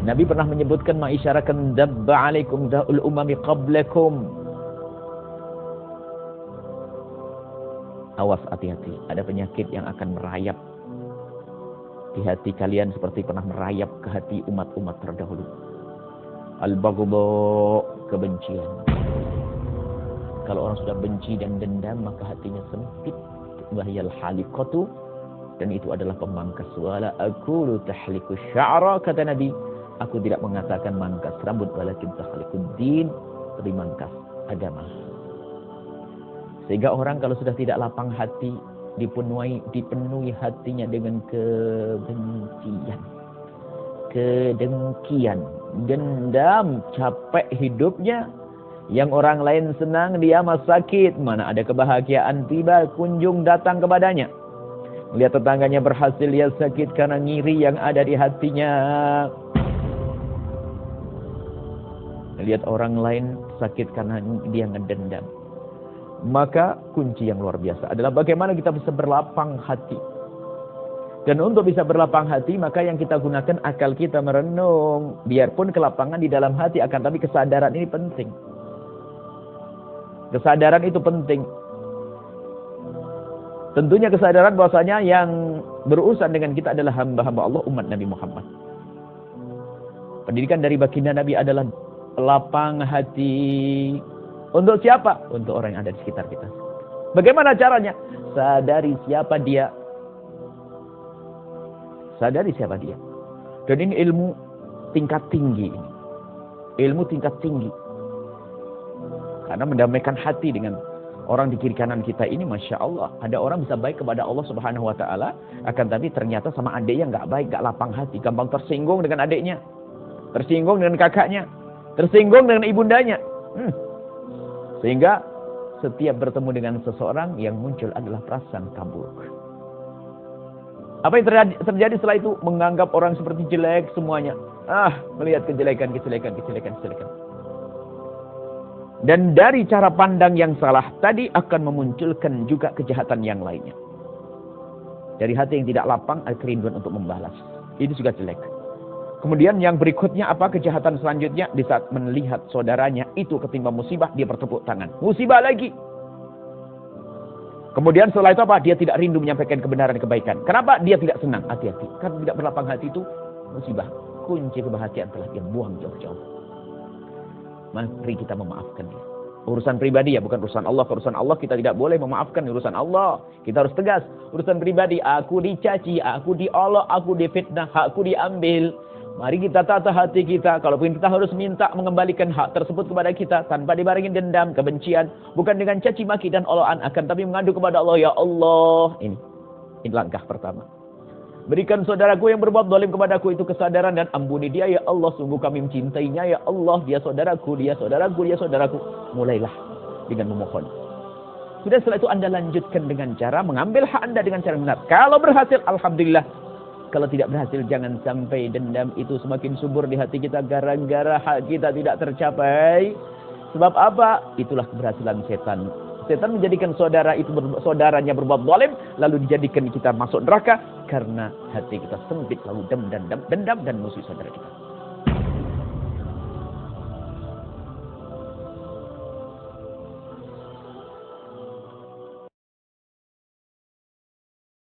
Nabi pernah menyebutkan ma'isyarakan dabba alaikum da'ul umami qablakum. Awas, hati-hati, ada penyakit yang akan merayap di hati kalian seperti pernah merayap ke hati umat-umat terdahulu. Al-baghdha, kebencian. Kalau orang sudah benci dan dendam, maka hatinya sempit. Wahyal haliqatu, dan itu adalah pemangkas. Wala aqulu tahliku sya'ra, kata Nabi, aku tidak mengatakan mangkas rambut, walakin tahlikud din, tapi mangkas agama. Sehingga orang kalau sudah tidak lapang hati, dipenuhi hatinya dengan kebencian, kedengkian, dendam, capek hidupnya. Yang orang lain senang, dia mah sakit. Mana ada kebahagiaan tiba kunjung datang kepadanya. Melihat tetangganya berhasil, dia sakit karena ngiri yang ada di hatinya. Melihat orang lain sakit karena dia ngedendam. Maka kunci yang luar biasa adalah bagaimana kita bisa berlapang hati. Dan untuk bisa berlapang hati, maka yang kita gunakan akal kita merenung. Biarpun kelapangan di dalam hati, akan tapi kesadaran ini penting. Kesadaran itu penting. Tentunya kesadaran bahwasanya yang berurusan dengan kita adalah hamba-hamba Allah, umat Nabi Muhammad. Pendidikan dari baginda Nabi adalah lapang hati. Untuk siapa? Untuk orang yang ada di sekitar kita. Bagaimana caranya? Sadari siapa dia. Sadari siapa dia. Dan ini ilmu tingkat tinggi. Ilmu tingkat tinggi. Karena mendamaikan hati dengan orang di kiri kanan kita ini, Masya Allah. Ada orang bisa baik kepada Allah Subhanahu Wa Taala, akan tapi ternyata sama adiknya nggak baik, nggak lapang hati, gampang tersinggung dengan adiknya, tersinggung dengan kakaknya, tersinggung dengan ibundanya. Sehingga setiap bertemu dengan seseorang yang muncul adalah prasangka buruk. Apa yang terjadi setelah itu? Menganggap orang seperti jelek semuanya. Melihat kejelekan. Dan dari cara pandang yang salah tadi akan memunculkan juga kejahatan yang lainnya. Dari hati yang tidak lapang ada kerinduan untuk membalas. Itu juga jelek. Kemudian yang berikutnya apa kejahatan selanjutnya? Di saat melihat saudaranya itu ketimpa musibah, dia bertepuk tangan. Musibah lagi. Kemudian setelah itu apa? Dia tidak rindu menyampaikan kebenaran dan kebaikan. Kenapa? Dia tidak senang. Hati-hati. Karena tidak berlapang hati itu musibah. Kunci kebahagiaan telah dia buang jauh-jauh. Mari kita memaafkan dia. Urusan pribadi ya, bukan urusan Allah. Urusan Allah kita tidak boleh memaafkan. Urusan Allah kita harus tegas. Urusan pribadi, aku dicaci, aku diolok, aku difitnah, hakku diambil. Mari kita tata hati kita. Kalaupun kita harus minta mengembalikan hak tersebut kepada kita tanpa dibarengi dendam, kebencian, bukan dengan caci maki dan olokan, akan tapi mengadu kepada Allah. Ya Allah, ini langkah pertama. Berikan saudaraku yang berbuat zalim kepadaku itu kesadaran dan ampuni dia ya Allah, sungguh kami mencintainya ya Allah, dia saudaraku, dia saudaraku, dia saudaraku. Mulailah dengan memohon. Sudah setelah itu Anda lanjutkan dengan cara mengambil hak Anda dengan cara benar. Kalau berhasil, alhamdulillah. Kalau tidak berhasil, jangan sampai dendam itu semakin subur di hati kita gara-gara hak kita tidak tercapai. Sebab apa? Itulah keberhasilan setan. Setan menjadikan saudaranya berbuat zalim, lalu dijadikan kita masuk neraka karena hati kita sempit, lalu dendam dan musuh saudara kita.